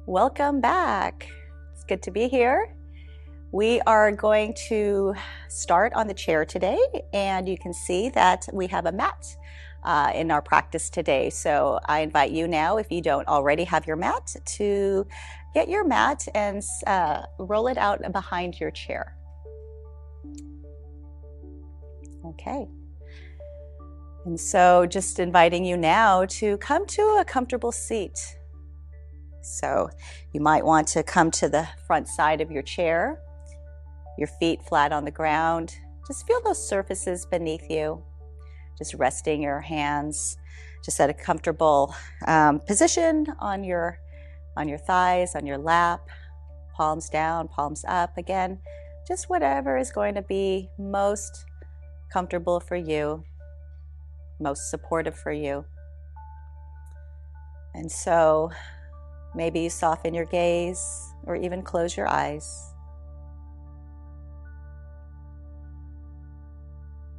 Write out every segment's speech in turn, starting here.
Welcome back. It's good to be here. We are going to start on the chair today, and you can see that we have a mat in our practice today. So I invite you now, if you don't already have your mat, to get your mat and roll it out behind your chair. Okay. And so just inviting you now to come to a comfortable seat. So you might want to come to the front side of your chair, your feet flat on the ground. Just feel those surfaces beneath you. Just resting your hands just at a comfortable position on your thighs, on your lap, palms down, palms up. Again, just whatever is going to be most comfortable for you, most supportive for you. And so maybe you soften your gaze or even close your eyes.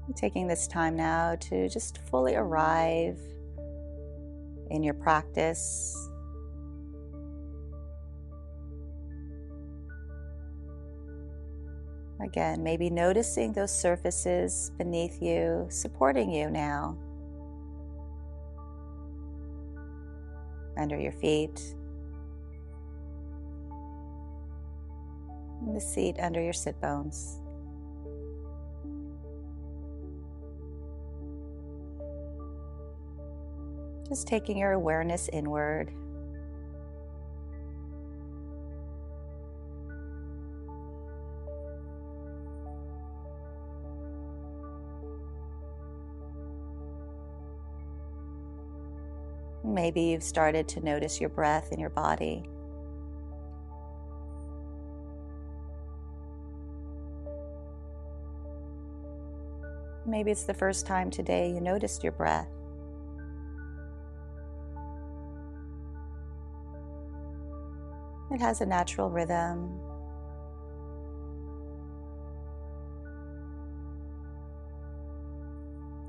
I'm taking this time now to just fully arrive in your practice. Again, maybe noticing those surfaces beneath you, supporting you now. Under your feet. The seat under your sit bones. Just taking your awareness inward. Maybe you've started to notice your breath in your body. Maybe it's the first time today you noticed your breath. It has a natural rhythm.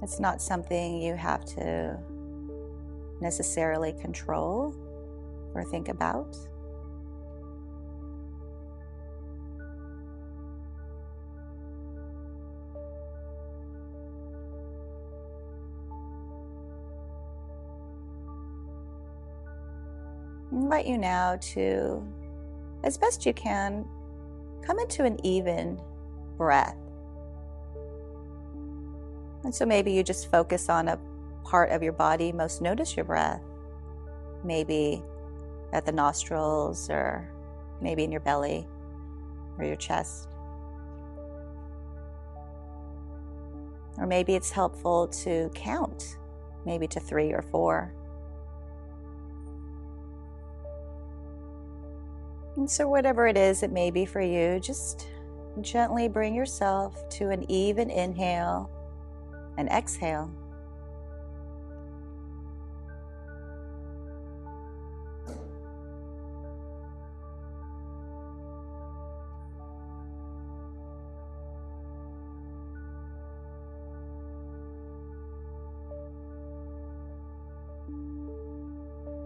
It's not something you have to necessarily control or think about. I invite you now to, as best you can, come into an even breath. And so maybe you just focus on a part of your body, most notice your breath. Maybe at the nostrils, or maybe in your belly or your chest. Or maybe it's helpful to count, maybe to 3 or 4. And so whatever it is it may be for you, just gently bring yourself to an even inhale and exhale.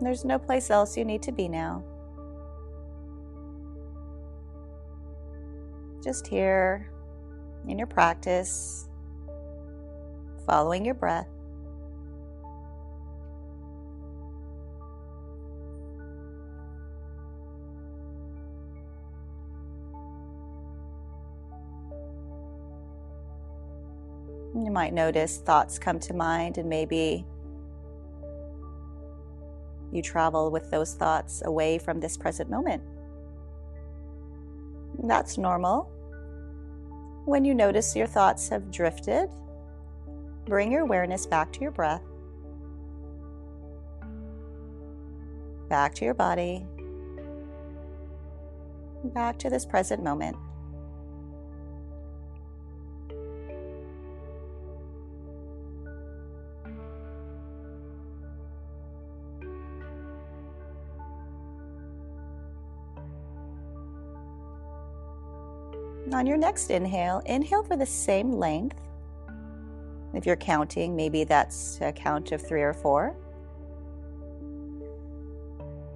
There's no place else you need to be now. Just here in your practice, following your breath. You might notice thoughts come to mind, and maybe you travel with those thoughts away from this present moment. That's normal. When you notice your thoughts have drifted, bring your awareness back to your breath, back to your body, back to this present moment. On your next inhale, inhale for the same length. If you're counting, maybe that's a count of 3 or 4.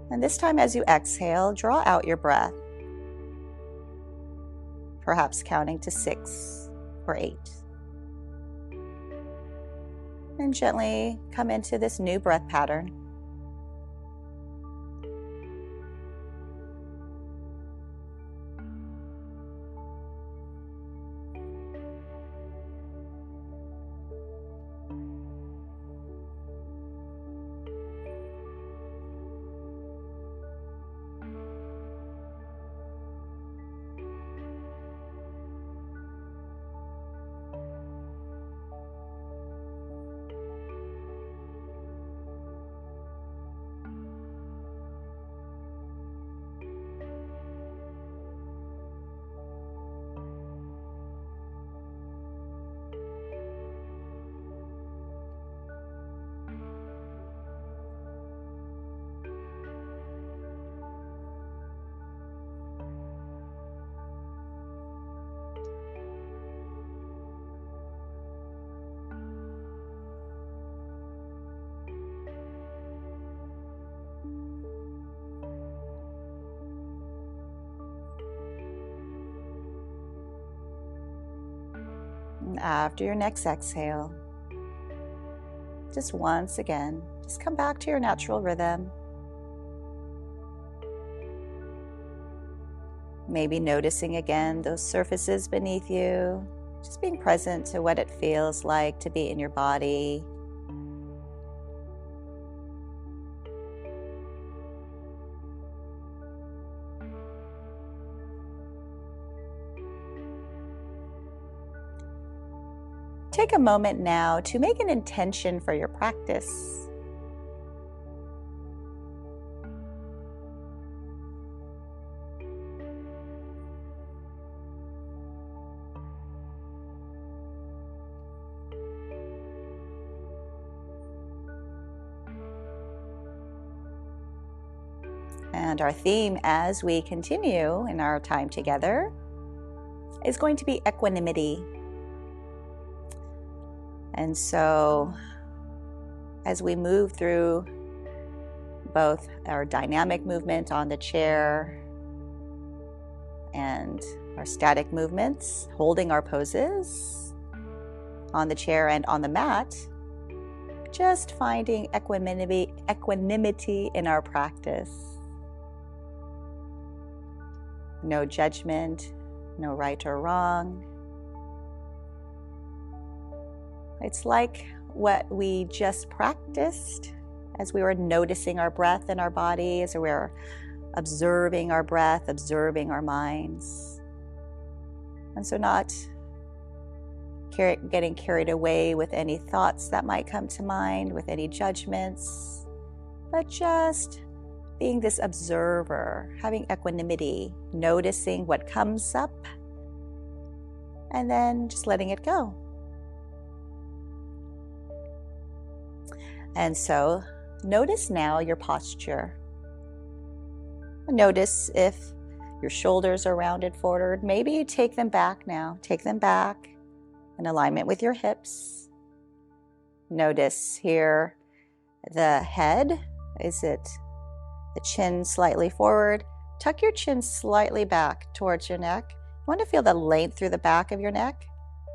And this time as you exhale, draw out your breath, perhaps counting to 6 or 8. And gently come into this new breath pattern. And after your next exhale, just once again, just come back to your natural rhythm. Maybe noticing again those surfaces beneath you, just being present to what it feels like to be in your body. Take a moment now to make an intention for your practice. And our theme as we continue in our time together is going to be equanimity. And so as we move through both our dynamic movement on the chair and our static movements, holding our poses on the chair and on the mat, just finding equanimity in our practice. No judgment, no right or wrong. It's like what we just practiced as we were noticing our breath in our body, as we were observing our breath, observing our minds. And so not getting carried away with any thoughts that might come to mind, with any judgments, but just being this observer, having equanimity, noticing what comes up, and then just letting it go. And so notice now your posture. Notice if your shoulders are rounded forward. Maybe you take them back now. Take them back in alignment with your hips. Notice here the head. Is it the chin slightly forward? Tuck your chin slightly back towards your neck. You want to feel the length through the back of your neck.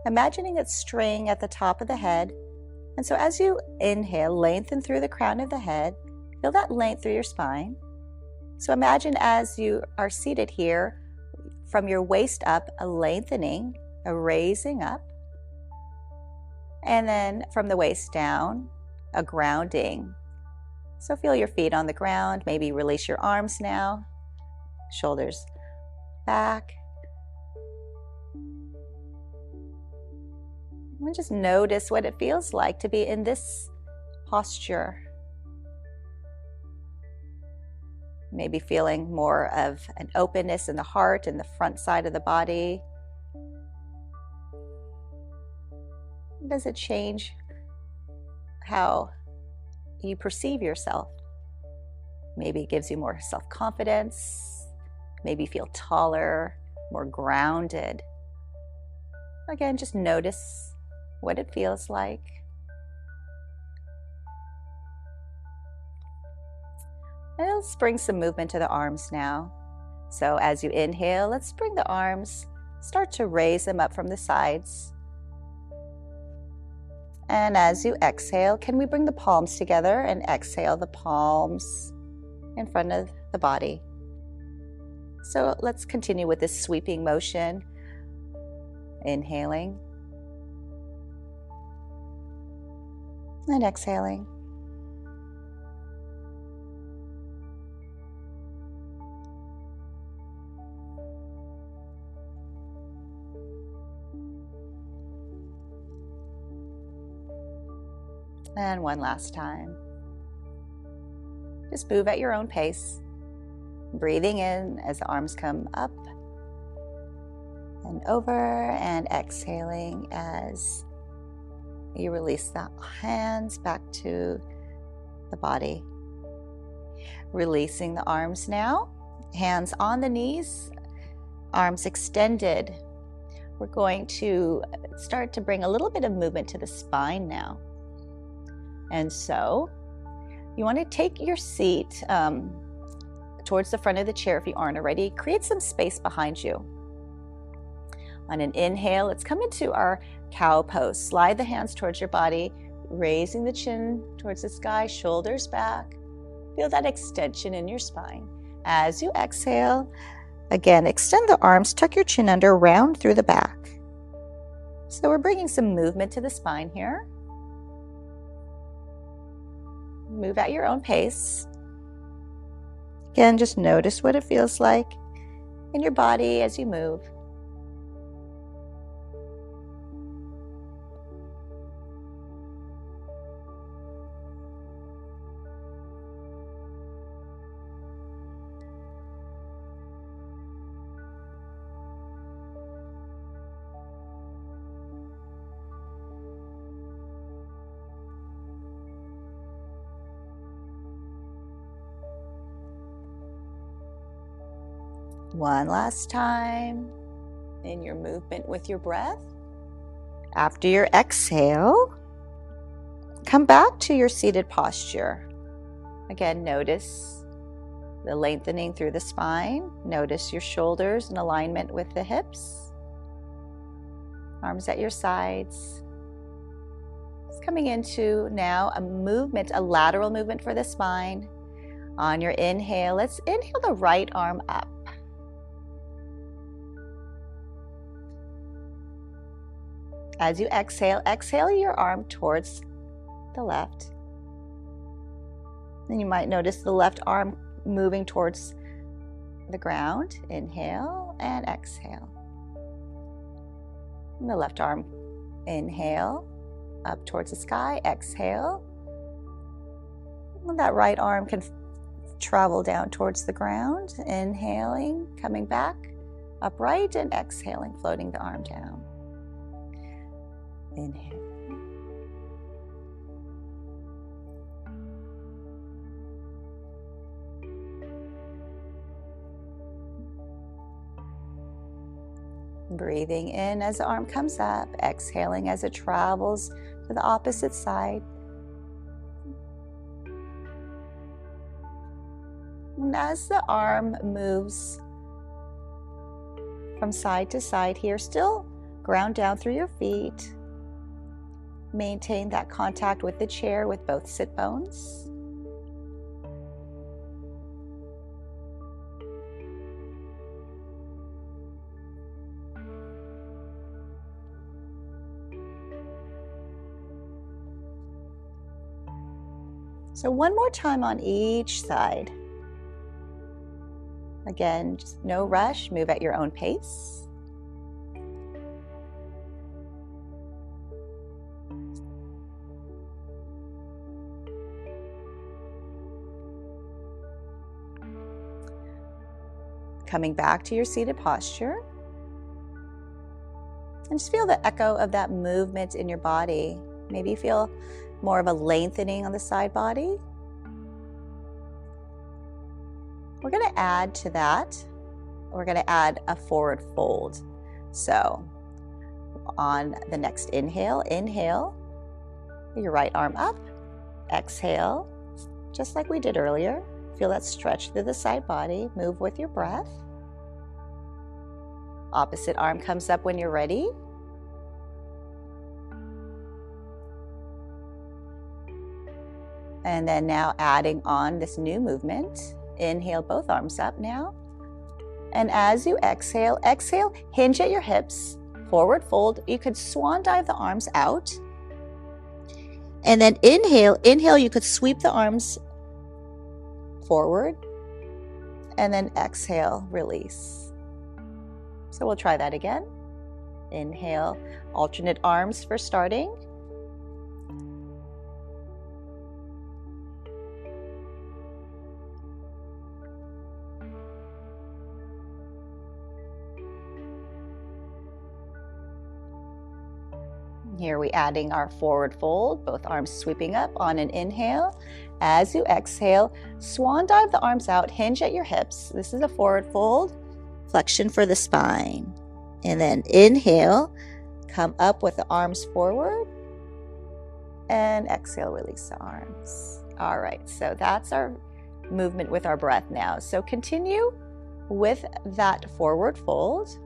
Imagining it string at the top of the head. And so as you inhale, lengthen through the crown of the head, feel that length through your spine. So imagine as you are seated here, from your waist up, a lengthening, a raising up. And then from the waist down, a grounding. So feel your feet on the ground, maybe release your arms now, shoulders back. And just notice what it feels like to be in this posture. Maybe feeling more of an openness in the heart and the front side of the body. Does it change how you perceive yourself? Maybe it gives you more self-confidence. Maybe you feel taller, more grounded. Again, just notice. what it feels like. And let's bring some movement to the arms now. So as you inhale, let's bring the arms, start to raise them up from the sides. And as you exhale, can we bring the palms together and exhale the palms in front of the body? So let's continue with this sweeping motion. Inhaling and exhaling. And one last time. Just move at your own pace. Breathing in as the arms come up and over, and exhaling as you release the hands back to the body. Releasing the arms now. Hands on the knees, arms extended. We're going to start to bring a little bit of movement to the spine now. And so you want to take your seat towards the front of the chair if you aren't already. Create some space behind you. On an inhale, let's come into our cow pose. Slide the hands towards your body, raising the chin towards the sky, shoulders back. Feel that extension in your spine. As you exhale, again, extend the arms, tuck your chin under, round through the back. So we're bringing some movement to the spine here. Move at your own pace. Again, just notice what it feels like in your body as you move. One last time in your movement with your breath. After your exhale, come back to your seated posture. Again, notice the lengthening through the spine. Notice your shoulders in alignment with the hips. Arms at your sides. It's coming into now a movement, a lateral movement for the spine. On your inhale, let's inhale the right arm up. As you exhale, exhale your arm towards the left. Then you might notice the left arm moving towards the ground. Inhale and exhale. And the left arm, inhale, up towards the sky, exhale. And that right arm can travel down towards the ground. Inhaling, coming back, upright, and exhaling, floating the arm down. Inhale. Breathing in as the arm comes up, exhaling as it travels to the opposite side. And as the arm moves from side to side here, still ground down through your feet. Maintain that contact with the chair with both sit bones. So one more time on each side. Again, just no rush, move at your own pace. Coming back to your seated posture. And just feel the echo of that movement in your body. Maybe you feel more of a lengthening on the side body. We're going to add to that, we're going to add a forward fold. So on the next inhale. Inhale, your right arm up. Exhale, just like we did earlier. Feel that stretch through the side body. Move with your breath. Opposite arm comes up when you're ready. And then now adding on this new movement. Inhale, both arms up now. And as you exhale, exhale, hinge at your hips, forward fold. You could swan dive the arms out. And then inhale, inhale, you could sweep the arms forward. And then exhale, release. So we'll try that again. Inhale, alternate arms for starting. Here we adding our forward fold, both arms sweeping up on an inhale. As you exhale, swan dive the arms out, hinge at your hips. This is a forward fold, flexion for the spine. And then inhale, come up with the arms forward. And exhale, release the arms. All right, so that's our movement with our breath now. So continue with that forward fold.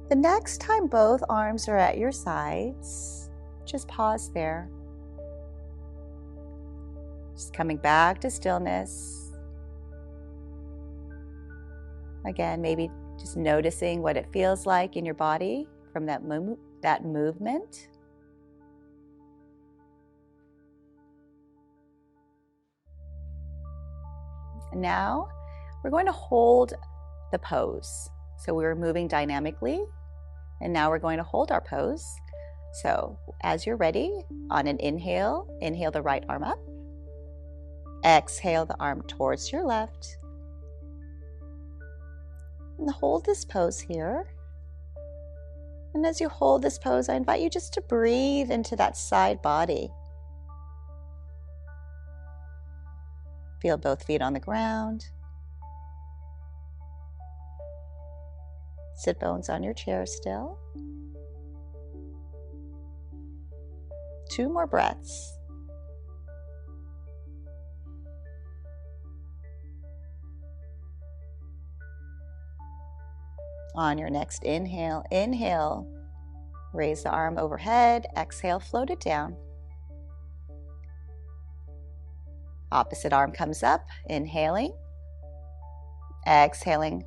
The next time both arms are at your sides, just pause there. Just coming back to stillness. Again, maybe just noticing what it feels like in your body from that movement. And now we're going to hold the pose. So we were moving dynamically, and now we're going to hold our pose. So as you're ready, on an inhale, inhale the right arm up. Exhale the arm towards your left. And hold this pose here. And as you hold this pose, I invite you just to breathe into that side body. Feel both feet on the ground. Sit bones on your chair still. 2 more breaths. On your next inhale, inhale, raise the arm overhead, exhale, float it down. Opposite arm comes up, inhaling, exhaling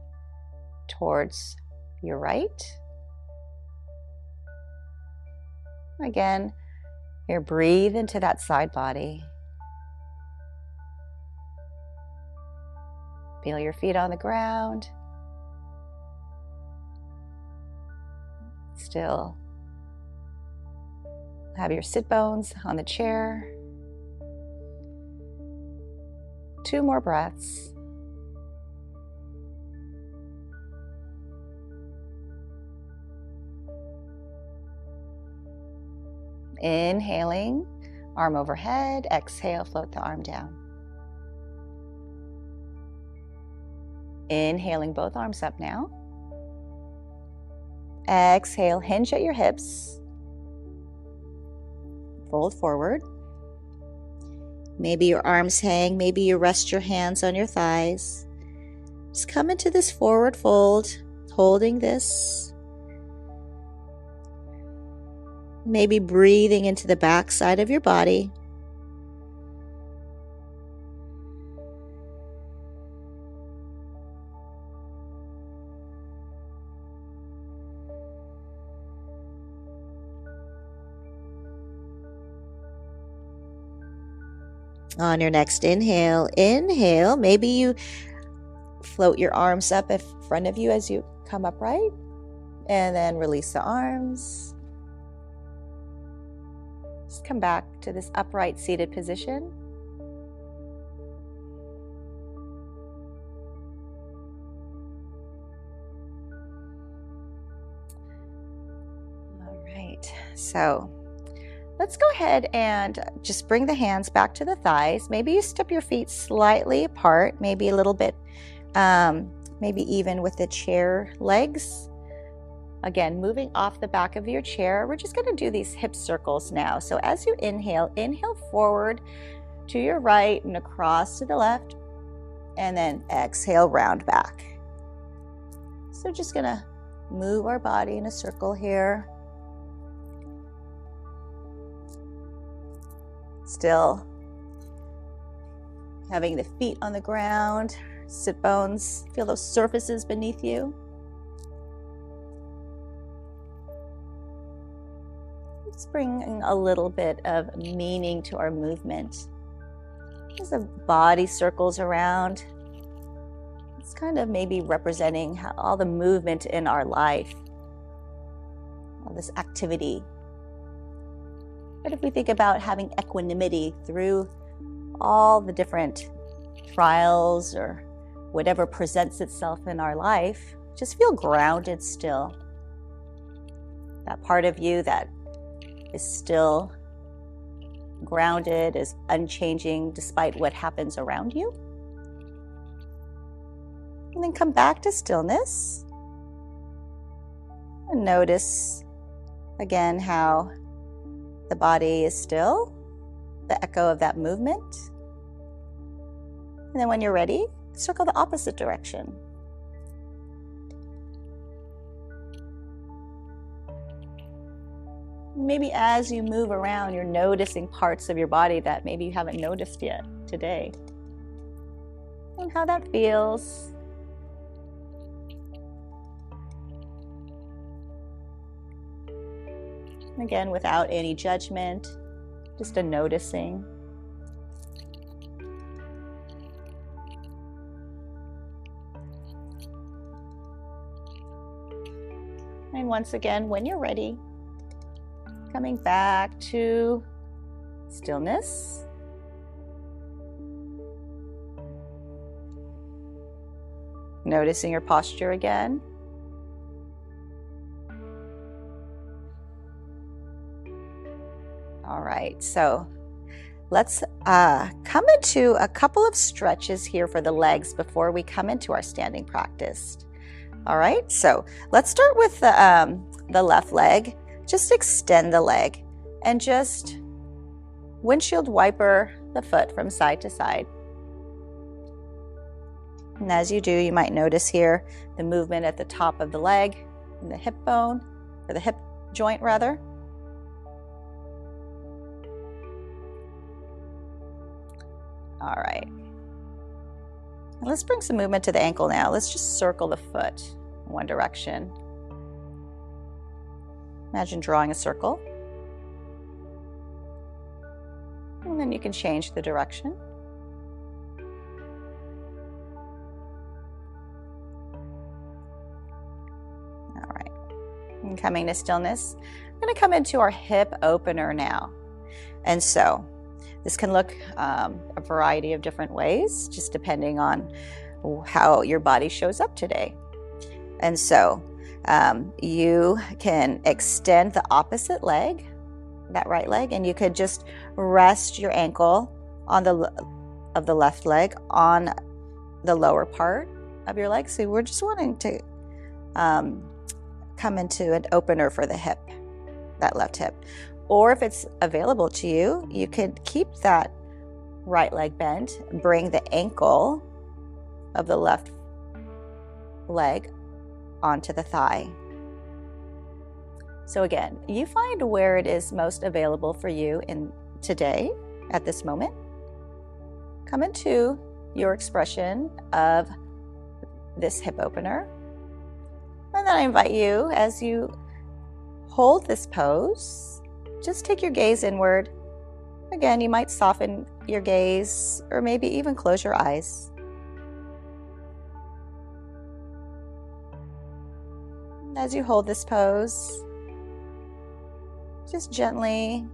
towards your right. Again, here, breathe into that side body. Feel your feet on the ground. Still have your sit bones on the chair. 2 more breaths. Inhaling, arm overhead. Exhale, float the arm down. Inhaling, both arms up now. Exhale, hinge at your hips. Fold forward. Maybe your arms hang, maybe you rest your hands on your thighs. Just come into this forward fold, holding this. Maybe breathing into the back side of your body. On your next inhale, maybe you float your arms up in front of you as you come upright, and then release the arms. Just come back to this upright seated position. All right, so let's go ahead and just bring the hands back to the thighs. Maybe you step your feet slightly apart, maybe a little bit, maybe even with the chair legs. Again, moving off the back of your chair, we're just going to do these hip circles now. So as you inhale forward to your right and across to the left, and then exhale, round back. So just going to move our body in a circle here. Still having the feet on the ground, sit bones, feel those surfaces beneath you. Let's bring a little bit of meaning to our movement. As the body circles around, it's kind of maybe representing all the movement in our life, all this activity. But if we think about having equanimity through all the different trials or whatever presents itself in our life, just feel grounded still. That part of you that is still grounded, is unchanging despite what happens around you. And then come back to stillness. And notice again how the body is still, the echo of that movement. And then when you're ready, circle the opposite direction. Maybe as you move around, you're noticing parts of your body that maybe you haven't noticed yet today. And how that feels. Again, without any judgment, just a noticing. And once again, when you're ready, coming back to stillness. Noticing your posture again. All right, so let's come into a couple of stretches here for the legs before we come into our standing practice. All right, so let's start with the left leg. Just extend the leg and just windshield wiper the foot from side to side. And as you do, you might notice here the movement at the top of the leg and the hip bone, or the hip joint rather. All right. And let's bring some movement to the ankle now. Let's just circle the foot in one direction. Imagine drawing a circle. And then you can change the direction. All right. And coming to stillness, I'm going to come into our hip opener now. And so this can look a variety of different ways, just depending on how your body shows up today. And so you can extend the opposite leg, that right leg, and you could just rest your ankle on of the left leg on the lower part of your leg. So we're just wanting to come into an opener for the hip, that left hip. Or if it's available to you, you could keep that right leg bent, bring the ankle of the left leg onto the thigh. So again, you find where it is most available for you in today, at this moment. Come into your expression of this hip opener. And then I invite you, as you hold this pose, just take your gaze inward. Again, you might soften your gaze or maybe even close your eyes. As you hold this pose, just gently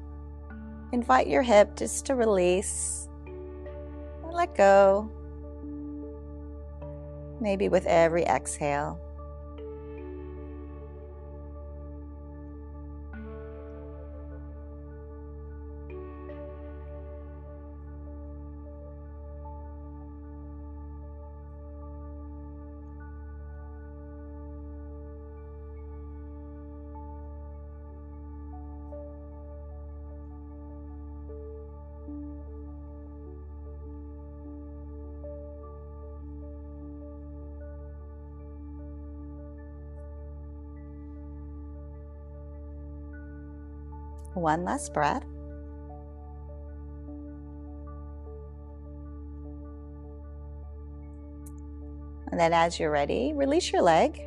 invite your hip just to release and let go, maybe with every exhale. One last breath. And then as you're ready, release your leg.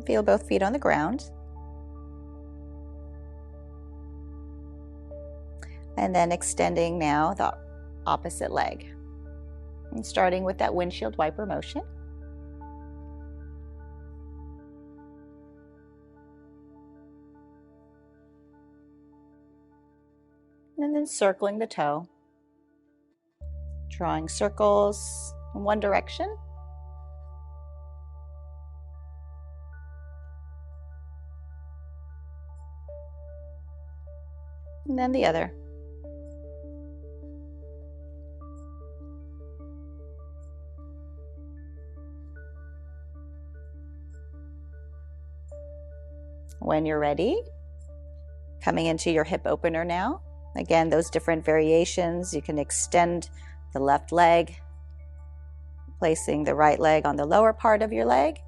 Feel both feet on the ground. And then extending now the opposite leg. And starting with that windshield wiper motion. And then circling the toe, drawing circles in one direction. And then the other. When you're ready, coming into your hip opener now. Again, those different variations. You can extend the left leg, placing the right leg on the lower part of your leg,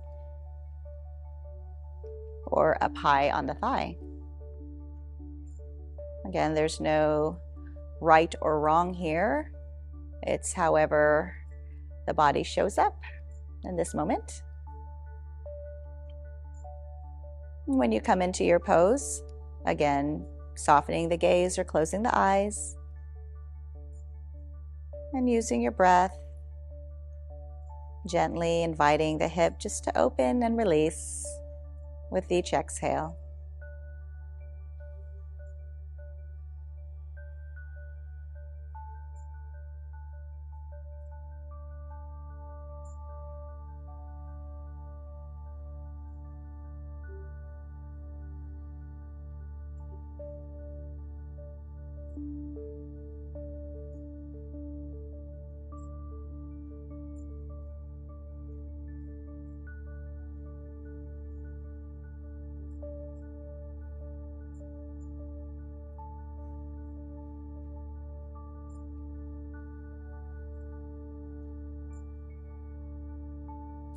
or up high on the thigh. Again, there's no right or wrong here. It's however the body shows up in this moment. When you come into your pose, again, softening the gaze or closing the eyes, and using your breath, gently inviting the hip just to open and release with each exhale.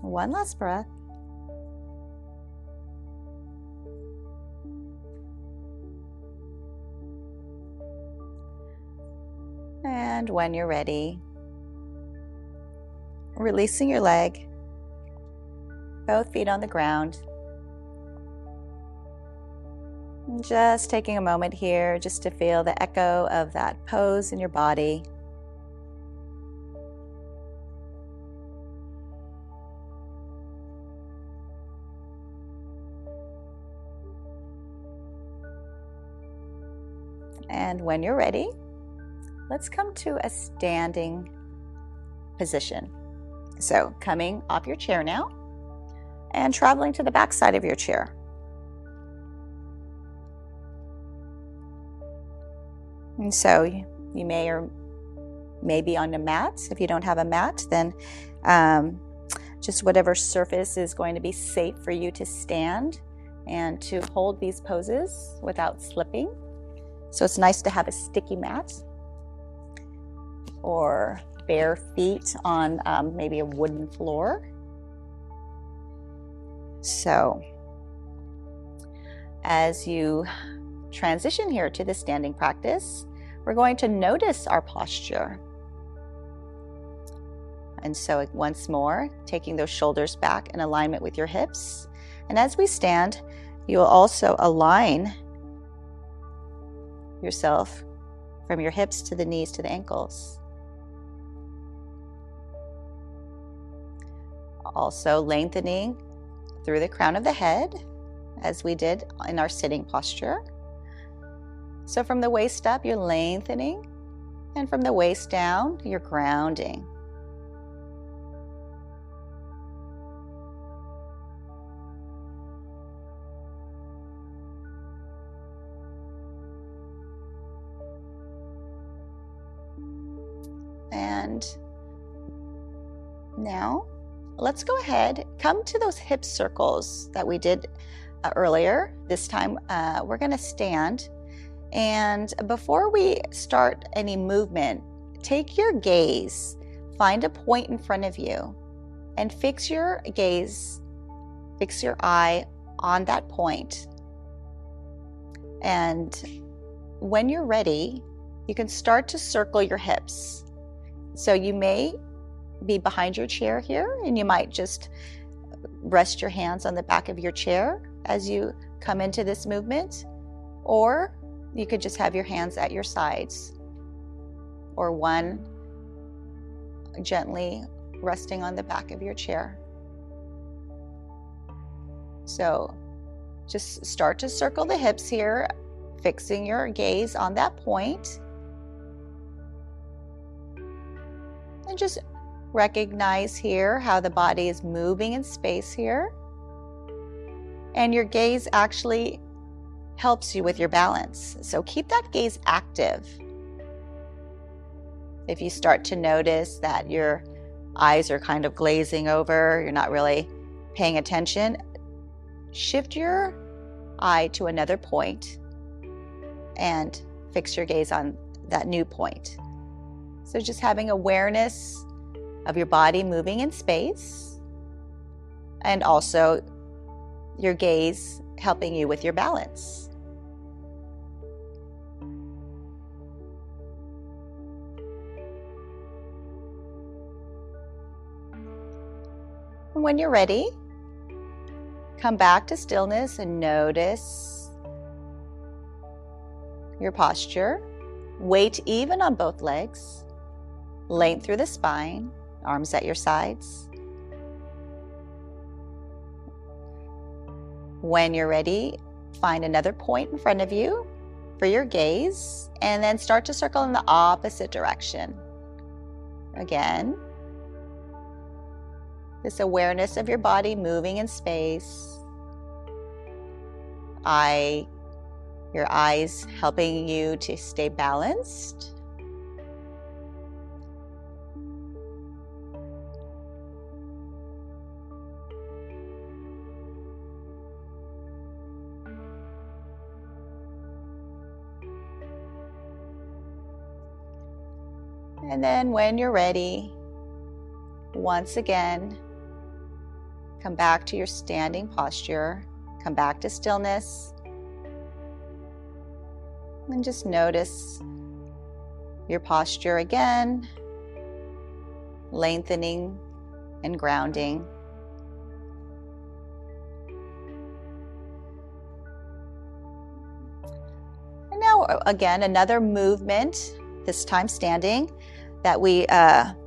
One last breath. And when you're ready, releasing your leg, both feet on the ground. And just taking a moment here just to feel the echo of that pose in your body. And when you're ready, let's come to a standing position. So coming off your chair now and traveling to the back side of your chair. And so you may or may be on a mat. If you don't have a mat, then just whatever surface is going to be safe for you to stand and to hold these poses without slipping. So it's nice to have a sticky mat or bare feet on maybe a wooden floor. So As you transition here to the standing practice, we're going to notice our posture. And so once more, taking those shoulders back in alignment with your hips. And as we stand, you will also align yourself from your hips to the knees to the ankles. Also lengthening through the crown of the head, as we did in our sitting posture. So from the waist up, you're lengthening, and from the waist down, you're grounding. And now, let's go ahead, come to those hip circles that we did earlier. This time, we're going to stand. And before we start any movement, take your gaze, find a point in front of you, and fix your gaze, fix your eye on that point. And when you're ready, you can start to circle your hips. So you may be behind your chair here, and you might just rest your hands on the back of your chair as you come into this movement, or you could just have your hands at your sides, or one gently resting on the back of your chair. So just start to circle the hips here, fixing your gaze on that point. And just recognize here how the body is moving in space here. And your gaze actually helps you with your balance. So keep that gaze active. If you start to notice that your eyes are kind of glazing over, you're not really paying attention, shift your eye to another point and fix your gaze on that new point. So just having awareness of your body moving in space, and also your gaze helping you with your balance. And when you're ready, come back to stillness and notice your posture. Weight even on both legs. Length through the spine, arms at your sides. When you're ready, find another point in front of you for your gaze, and then start to circle in the opposite direction. Again, this awareness of your body moving in space. Your eyes helping you to stay balanced. And then when you're ready, once again, come back to your standing posture, come back to stillness, and just notice your posture again, lengthening and grounding. And now again, another movement, this time standing, that we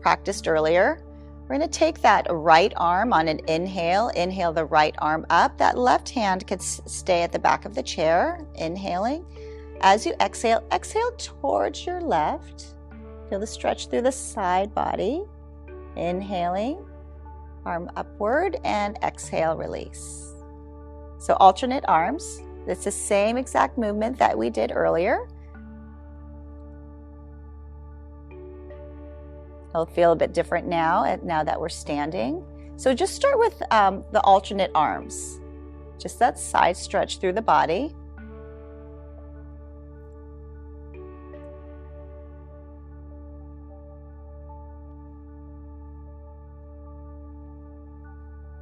practiced earlier. We're going to take that right arm on an inhale. Inhale the right arm up. That left hand could stay at the back of the chair, inhaling. As you exhale, exhale towards your left. Feel the stretch through the side body. Inhaling, arm upward, and exhale, release. So alternate arms. It's the same exact movement that we did earlier. It'll feel a bit different now that we're standing. So just start with the alternate arms. Just that side stretch through the body.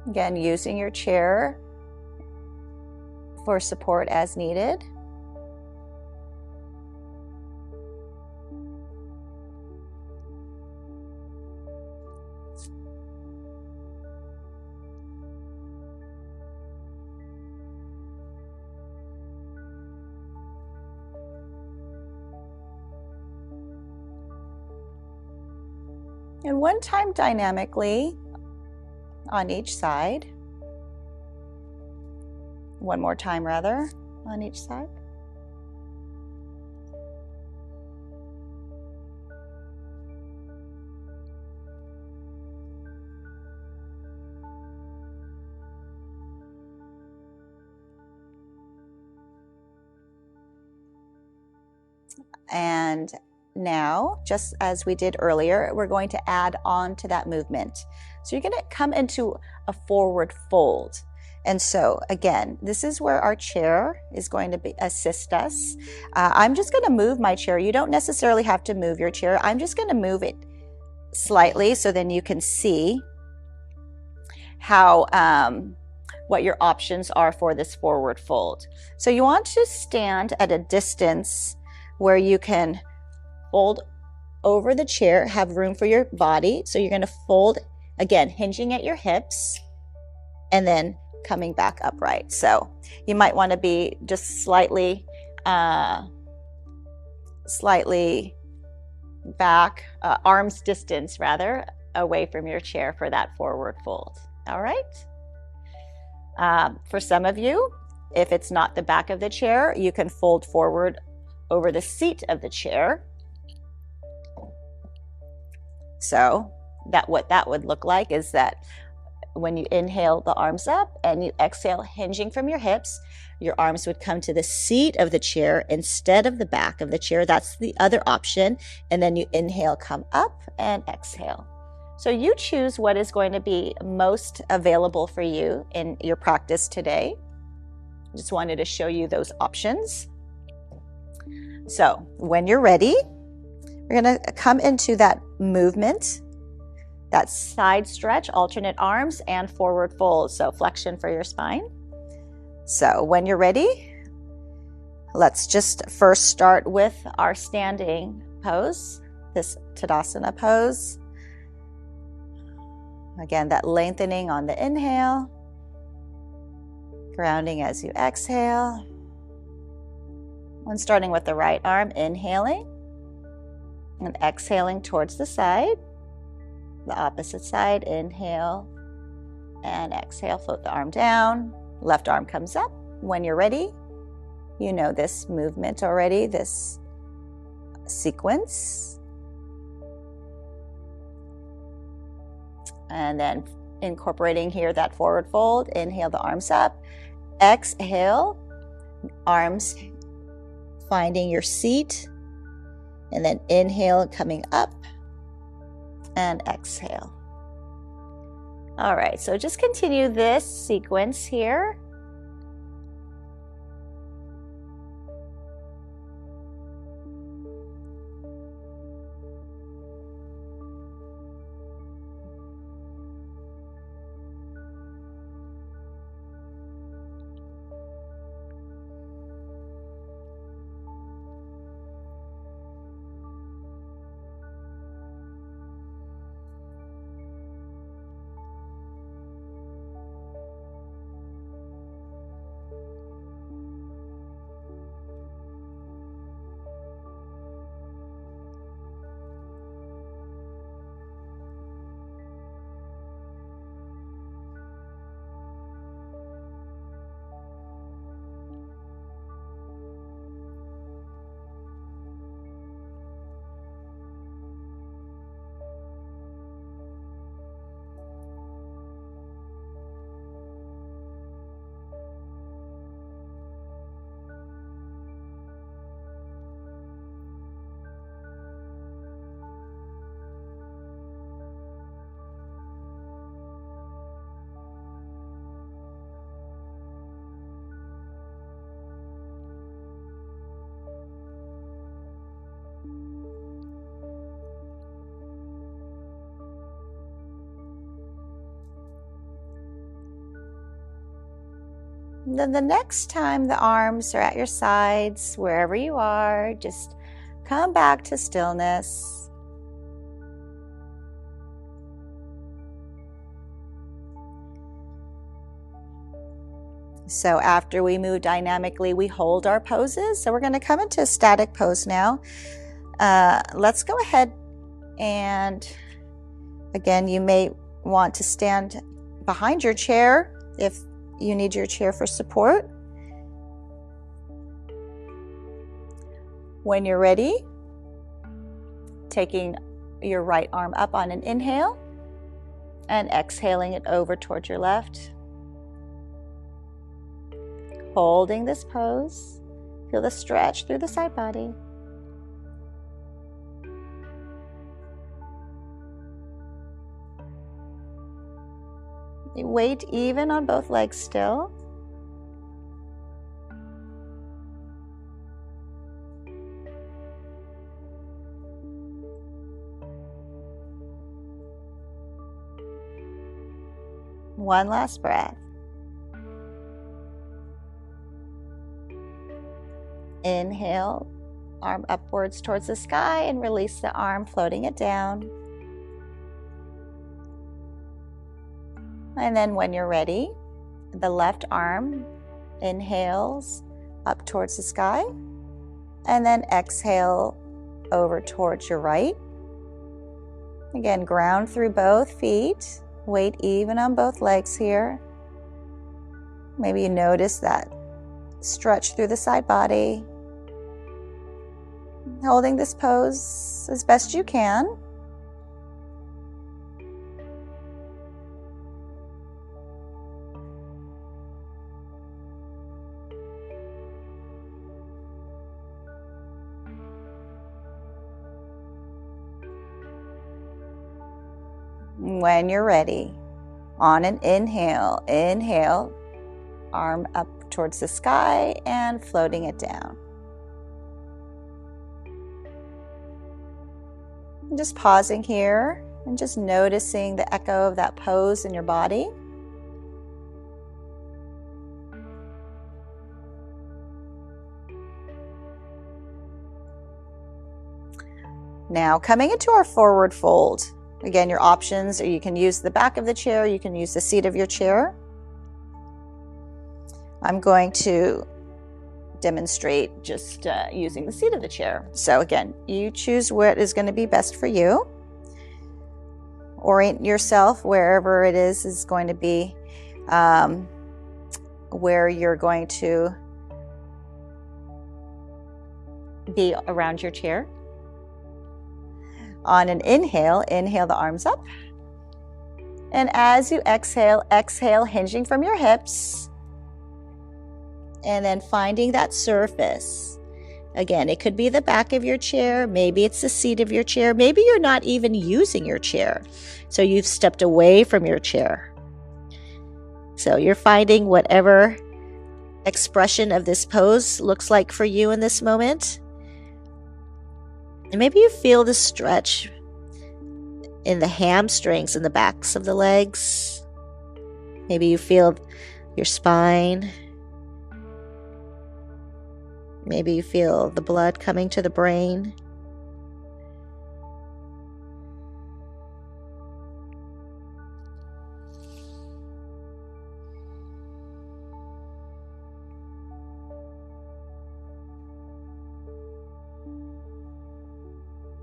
Again, using your chair for support as needed. And one time dynamically on each side. One more time rather, on each side. And now, just as we did earlier, we're going to add on to that movement. So you're going to come into a forward fold. And so again, this is where our chair is going to assist us. I'm just going to move my chair. You don't necessarily have to move your chair. I'm just going to move it slightly so then you can see how what your options are for this forward fold. So you want to stand at a distance where you can fold over the chair, have room for your body. So you're going to fold, again, hinging at your hips and then coming back upright. So you might want to be just slightly back, arm's distance rather, away from your chair for that forward fold. All right. For some of you, if it's not the back of the chair, you can fold forward over the seat of the chair. So what that would look like is that when you inhale the arms up and you exhale hinging from your hips, your arms would come to the seat of the chair instead of the back of the chair. That's the other option. And then you inhale, come up and exhale. So you choose what is going to be most available for you in your practice today. Just wanted to show you those options. So when you're ready, we're going to come into that movement, that side stretch, alternate arms, and forward fold. So flexion for your spine. So when you're ready, let's just first start with our standing pose, this Tadasana pose. Again, that lengthening on the inhale, grounding as you exhale. And starting with the right arm, inhaling and exhaling towards the side. The opposite side, inhale and exhale, float the arm down. Left arm comes up. When you're ready, you know this movement already, this sequence. And then incorporating here that forward fold, inhale the arms up, exhale, arms finding your seat, and then inhale coming up and exhale. All right, so just continue this sequence here. And then the next time the arms are at your sides, wherever you are, just come back to stillness. So after we move dynamically, we hold our poses. So we're going to come into a static pose now. Let's go ahead and again, you may want to stand behind your chair if you need your chair for support. When you're ready, taking your right arm up on an inhale and exhaling it over towards your left. Holding this pose, feel the stretch through the side body. Weight even on both legs still. One last breath. Inhale, arm upwards towards the sky and release the arm, floating it down. And then when you're ready, the left arm inhales up towards the sky and then exhale over towards your right. Again, ground through both feet, weight even on both legs here. Maybe you notice that stretch through the side body. Holding this pose as best you can. When you're ready, on an inhale, inhale, arm up towards the sky and floating it down. Just pausing here and just noticing the echo of that pose in your body. Now coming into our forward fold. Again, your options are you can use the back of the chair, you can use the seat of your chair. I'm going to demonstrate just using the seat of the chair. So again, you choose what is going to be best for you. Orient yourself wherever it is going to be where you're going to be around your chair. On an inhale, inhale the arms up. And as you exhale, exhale, hinging from your hips. And then finding that surface. Again, it could be the back of your chair. Maybe it's the seat of your chair. Maybe you're not even using your chair. So you've stepped away from your chair. So you're finding whatever expression of this pose looks like for you in this moment. And maybe you feel the stretch in the hamstrings and the backs of the legs. Maybe you feel your spine. Maybe you feel the blood coming to the brain.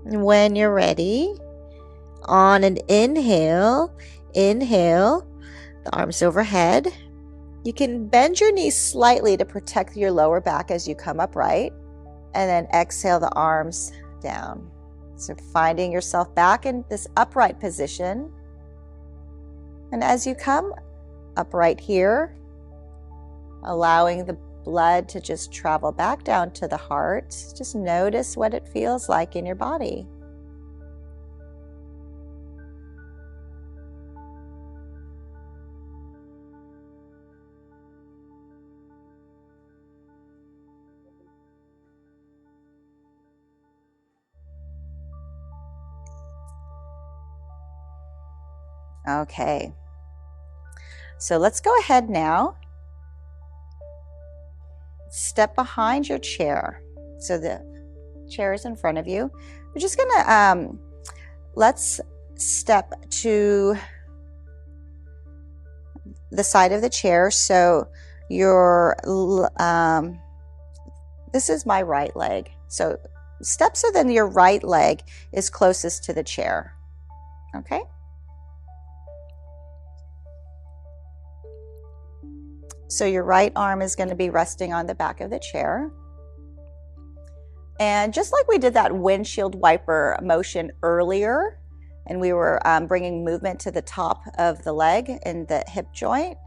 When you're ready, on an inhale, inhale, the arms overhead. You can bend your knees slightly to protect your lower back as you come upright, and then exhale the arms down. So finding yourself back in this upright position. And as you come upright here, allowing the blood to just travel back down to the heart. Just notice what it feels like in your body. Okay, so let's go ahead now step behind your chair. So the chair is in front of you. We're just gonna, let's step to the side of the chair. So your, this is my right leg. So step so then your right leg is closest to the chair. Okay. So your right arm is going to be resting on the back of the chair. And just like we did that windshield wiper motion earlier, and we were bringing movement to the top of the leg and the hip joint.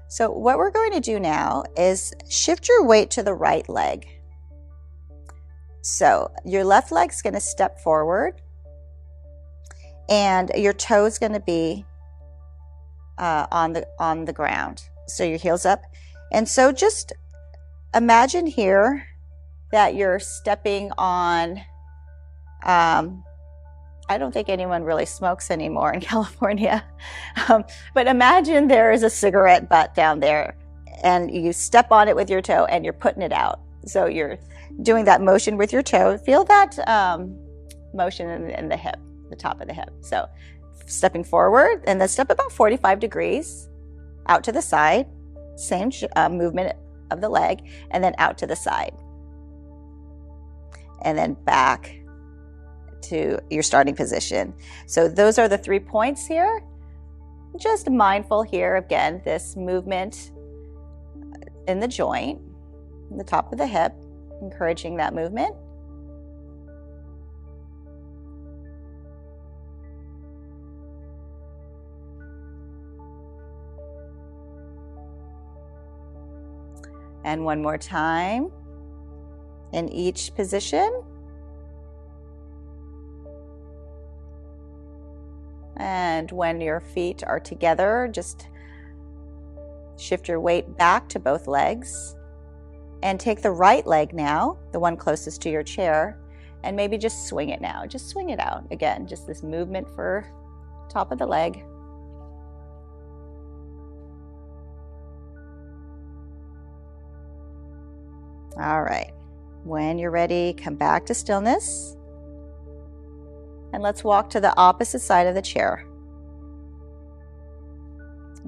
So what we're going to do now is shift your weight to the right leg. So your left leg's going to step forward, and your toe is going to be on the ground. So your heel's up. And so just imagine here that you're stepping on, I don't think anyone really smokes anymore in California, but imagine there is a cigarette butt down there and you step on it with your toe and you're putting it out. So you're doing that motion with your toe. Feel that motion in the hip, the top of the hip. So stepping forward and then step about 45 degrees out to the side, same movement of the leg, and then out to the side. And then back to your starting position. So those are the 3 points here. Just mindful here, again, this movement in the joint, in the top of the hip, encouraging that movement. And one more time in each position. And when your feet are together, just shift your weight back to both legs and take the right leg now, the one closest to your chair, and maybe just swing it now. Just swing it out. Again, just this movement for top of the leg. All right. When you're ready, come back to stillness. And let's walk to the opposite side of the chair.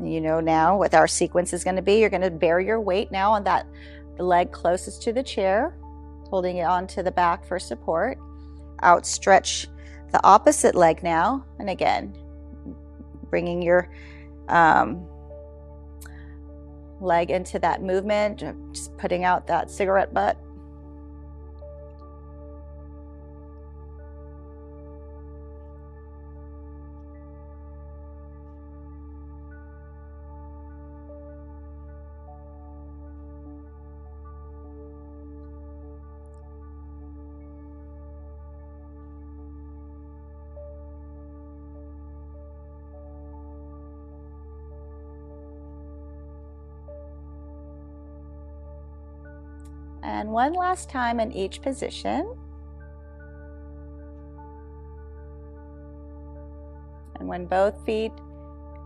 You know now what our sequence is going to be. You're going to bear your weight now on the leg closest to the chair, holding it onto the back for support. Outstretch the opposite leg now. And again, bringing your leg into that movement, just putting out that cigarette butt. And one last time in each position. And when both feet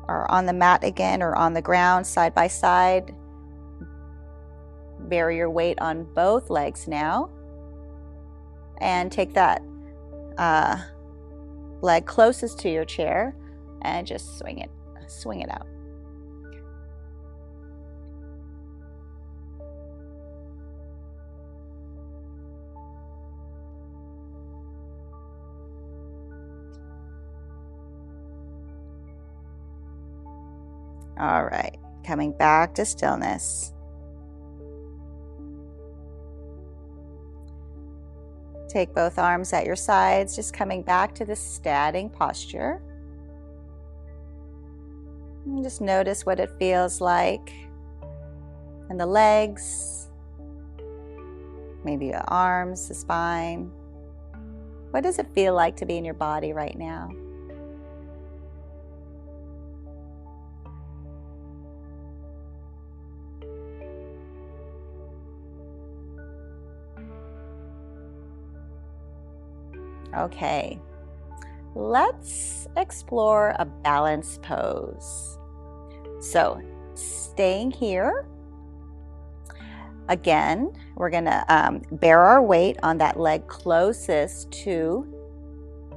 are on the mat again or on the ground side by side, bear your weight on both legs now. And take that leg closest to your chair and just swing it out. All right, coming back to stillness. Take both arms at your sides, just coming back to the standing posture. And just notice what it feels like in the legs, maybe the arms, the spine. What does it feel like to be in your body right now? Okay, let's explore a balance pose. So, staying here, Again, we're going to bear our weight on that leg closest to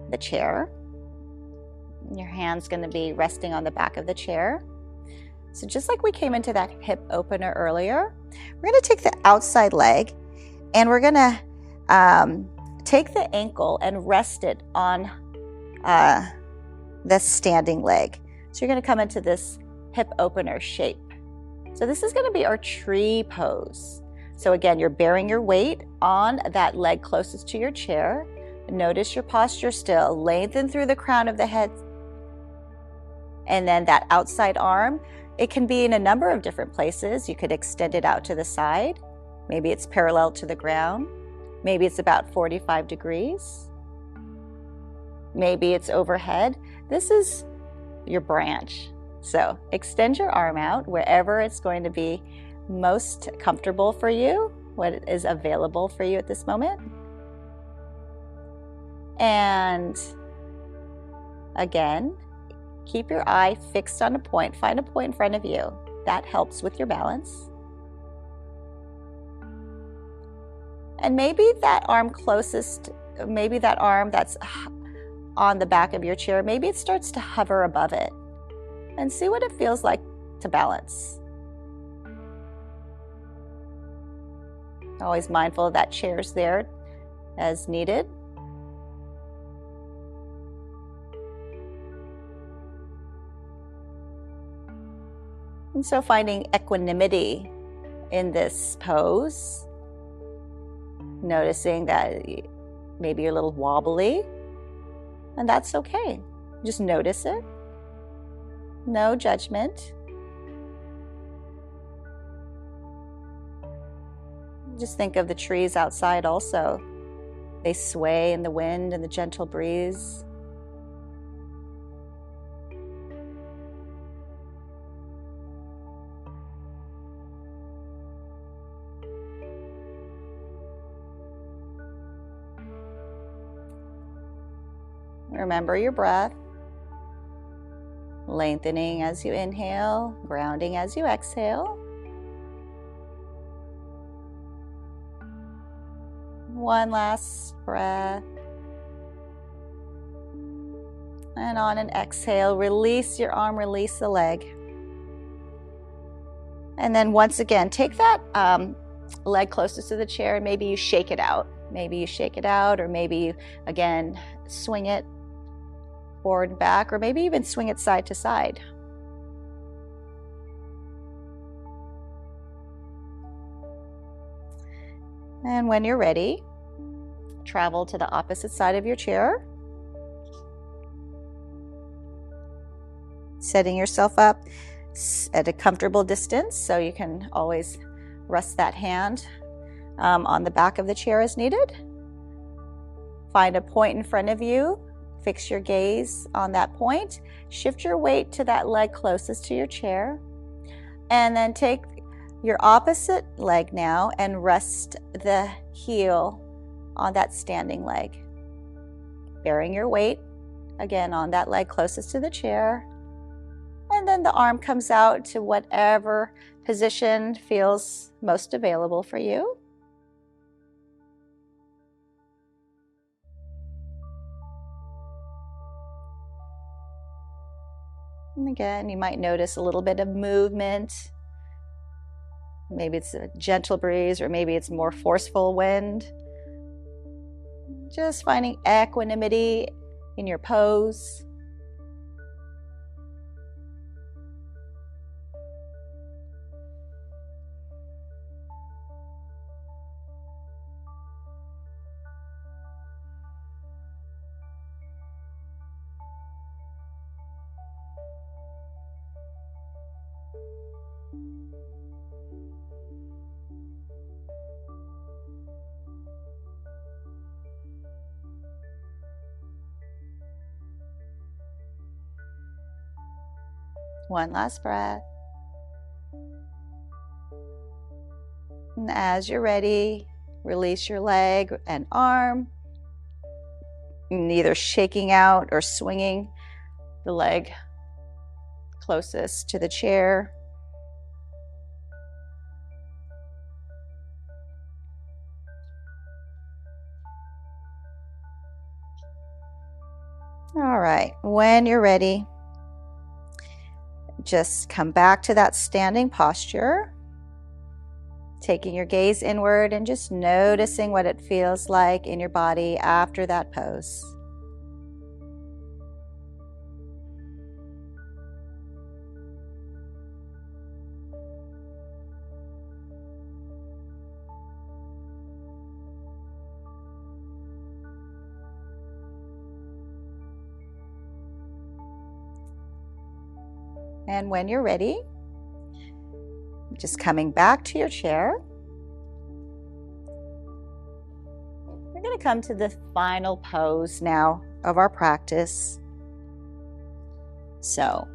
the chair. Your hand's going to be resting on the back of the chair. So just like we came into that hip opener earlier, we're going to take the outside leg and we're going to take the ankle and rest it on the standing leg. So you're going to come into this hip opener shape. So this is going to be our tree pose. So again, you're bearing your weight on that leg closest to your chair. Notice your posture still. Lengthen through the crown of the head. And then that outside arm, it can be in a number of different places. You could extend it out to the side. Maybe it's parallel to the ground. Maybe it's about 45 degrees. Maybe it's overhead. This is your branch. So extend your arm out wherever it's going to be most comfortable for you, what is available for you at this moment. And again, keep your eye fixed on a point. Find a point in front of you. That helps with your balance. And maybe that arm closest, maybe that arm that's on the back of your chair, maybe it starts to hover above it. And see what it feels like to balance. Always mindful that chair's there as needed. And so finding equanimity in this pose, noticing that maybe you're a little wobbly, and that's okay. Just notice it. No judgment. Just think of the trees outside also. They sway in the wind and the gentle breeze. Remember your breath. Lengthening as you inhale, grounding as you exhale. One last breath. And on an exhale, release your arm, release the leg. And then once again, take that leg closest to the chair and maybe you shake it out. Maybe you shake it out, or maybe you, again, swing it forward and back, or maybe even swing it side to side. And when you're ready, travel to the opposite side of your chair, setting yourself up at a comfortable distance so you can always rest that hand on the back of the chair as needed. Find a point in front of you. Fix your gaze on that point. Shift your weight to that leg closest to your chair. And then take your opposite leg now and rest the heel on that standing leg. Bearing your weight, again, on that leg closest to the chair. And then the arm comes out to whatever position feels most available for you. And again, you might notice a little bit of movement. Maybe it's a gentle breeze, or maybe it's more forceful wind. Just finding equanimity in your pose. One last breath. And as you're ready, release your leg and arm, either shaking out or swinging the leg closest to the chair. All right, when you're ready, just come back to that standing posture, taking your gaze inward and just noticing what it feels like in your body after that pose. And when you're ready, just coming back to your chair, we're going to come to the final pose now of our practice. So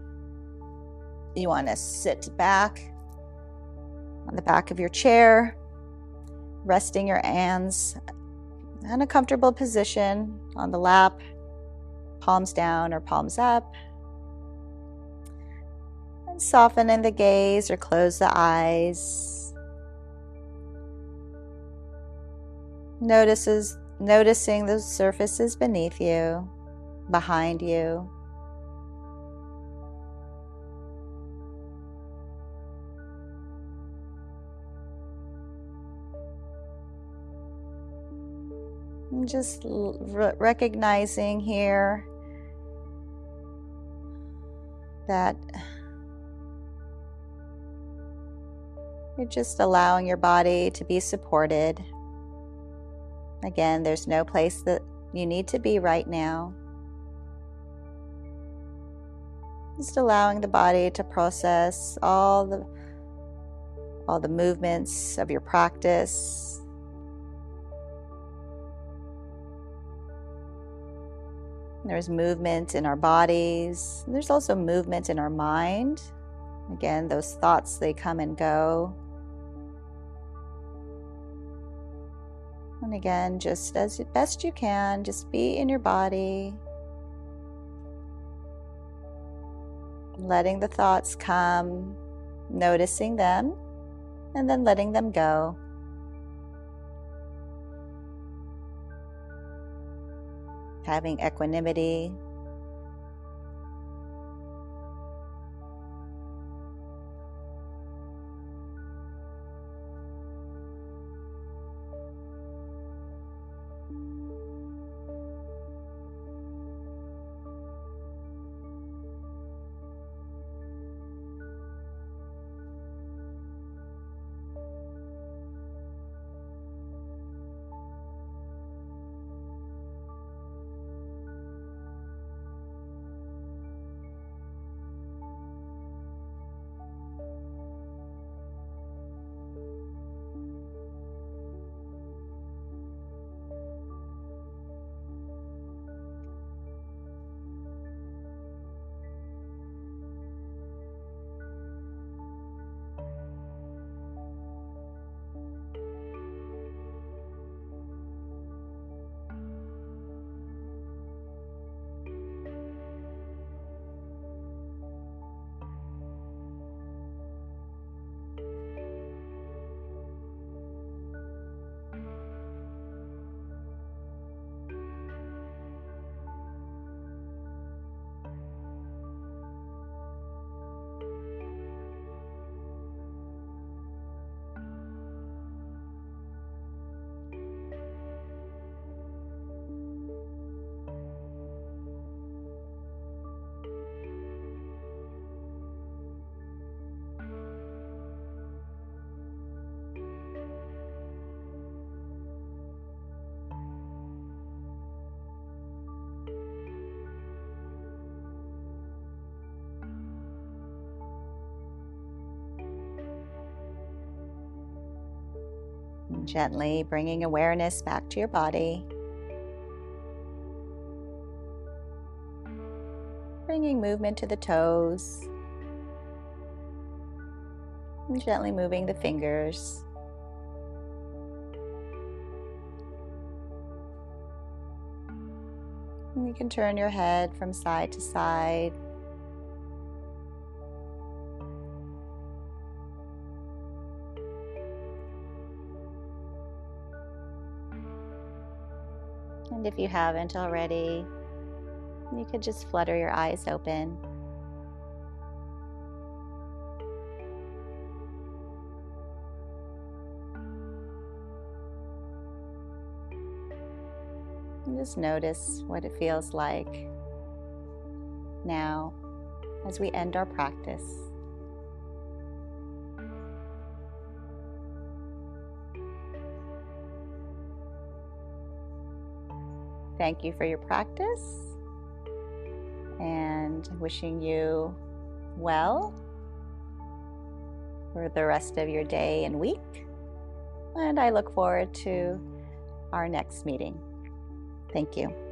you want to sit back on the back of your chair, resting your hands in a comfortable position on the lap, palms down or palms up. And soften in the gaze or close the eyes. Noticing those surfaces beneath you, behind you. And just recognizing here that you're just allowing your body to be supported. Again, there's no place that you need to be right now. Just allowing the body to process all the movements of your practice. There's movement in our bodies. There's also movement in our mind. Again, those thoughts, they come and go. And again, just as best you can, just be in your body. Letting the thoughts come, noticing them, and then letting them go. Having equanimity. And gently bringing awareness back to your body. Bringing movement to the toes. And gently moving the fingers. And you can turn your head from side to side. And if you haven't already, You could just flutter your eyes open. And just notice what it feels like now as we end our practice. Thank you for your practice, and wishing you well for the rest of your day and week. And I look forward to our next meeting. Thank you.